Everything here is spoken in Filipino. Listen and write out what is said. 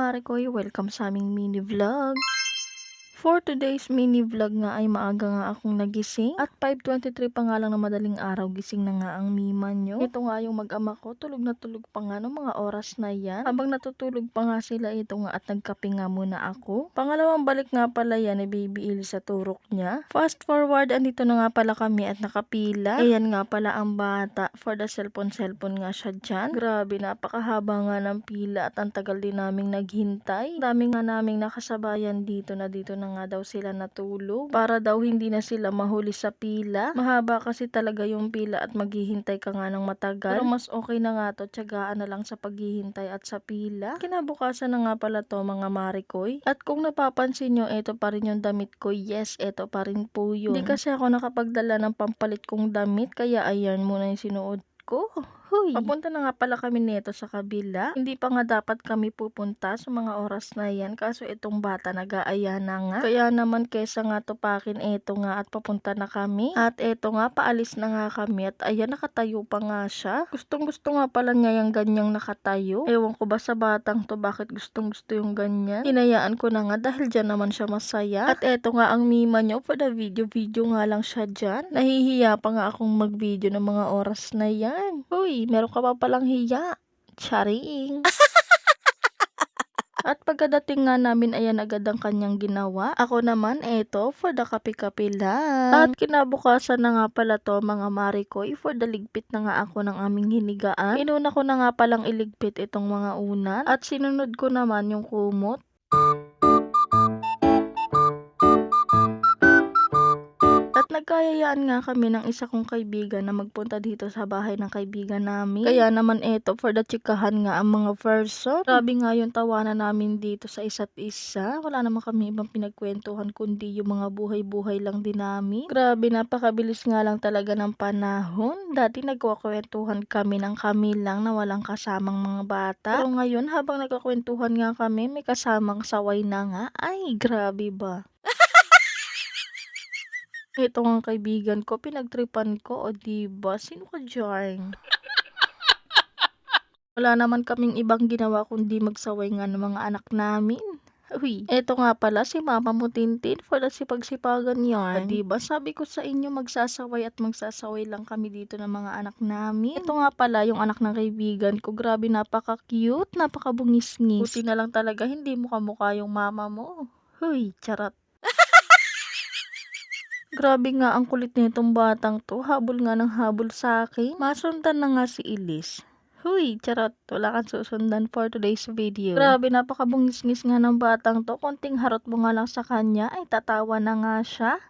mare ko, welcome sa aming mini vlog. For today's mini vlog nga ay maaga nga akong nagising at 5:23 pa nga lang na madaling araw gising na nga ang mima nyo. Ito nga yung mag-ama ko, tulog na tulog pa nga no mga oras na yan. Habang natutulog pa nga sila ito nga at nagkape nga muna ako. Pangalawang balik nga pala yan ni Baby Il sa turok niya. Fast forward, andito na nga pala kami at nakapila. Ayan nga pala ang bata. For the cellphone nga siya dyan. Grabe, napakahaba nga ng pila at ang tagal din naming naghintay. Dami nga naming nakasabayan dito na nga daw sila natulog para daw hindi na sila mahuli sa pila. Mahaba kasi talaga yung pila at maghihintay ka nga ng matagal. Pero mas okay na nga to, tiyagaan na lang sa paghihintay at sa pila. Kinabukasan na nga pala to mga marikoy. At kung napapansin nyo, ito pa rin yung damit ko. Yes, ito pa rin po yun. Hindi kasi ako nakapagdala ng pampalit kong damit, kaya ayan muna yung sinuot ko. Huy. Papunta na nga pala kami neto sa kabila. Hindi pa nga dapat kami pupunta sa mga oras na yan. Kaso itong bata nag-aaya na nga. Kaya naman kesa nga tupakin ito nga at papunta na kami. At ito nga paalis na nga kami. At ayan nakatayo pa nga siya. Gustong gusto nga pala niya yung ganyang nakatayo. Ewan ko ba sa batang to bakit gustong gusto yung ganyan. Hinayaan ko na nga dahil dyan naman siya masaya. At ito nga ang mima nyo for the video nga lang siya dyan. Nahihiya pa nga akong mag-video ng mga oras na yan. Uy, meron ka pa palang hiya. Charing. At pagkadating nga namin, ayan agad ang kanyang ginawa. Ako naman, eto, for the kape-kape lang. At kinabukasan na nga pala to, mga marikoy, for the ligpit na nga ako ng aming hinigaan. Inuna ko na nga palang iligpit itong mga unan. At sinunod ko naman yung kumot. At nagkayayaan nga kami ng isa kong kaibigan na magpunta dito sa bahay ng kaibigan namin. Kaya naman eto, for the chikahan nga ang mga person. Grabe nga yung tawanan namin dito sa isa't isa. Wala naman kami ibang pinagkwentuhan kundi yung mga buhay-buhay lang din namin. Grabe, napakabilis nga lang talaga ng panahon. Dati nagkakwentuhan kami ng kami lang na walang kasamang mga bata. Pero ngayon habang nagkakwentuhan nga kami, may kasamang saway na nga. Ay, grabe ba? Ito nga kaibigan ko, pinagtripan ko, o diba? Sino ka dyan? Wala naman kaming ibang ginawa kundi magsaway nga ng mga anak namin. Uy, eto nga pala si Mama mo Tintin for the sipag-sipagan yan. O diba, sabi ko sa inyo magsasaway at magsasaway lang kami dito ng mga anak namin. Ito nga pala yung anak ng kaibigan ko. Grabe, napaka-cute, napaka-bungis-ngis. Buti na lang talaga hindi mo kamukha yung mama mo. Huy, charot. Grabe nga ang kulit nitong batang to. Habol nga ng habol sa akin. Masundan na nga si Elise. Huy, charot. Wala kang susundan for today's video. Grabe, napakabungis-ngis nga ng batang to. Konting harot mo nga lang sa kanya ay tatawa na nga siya.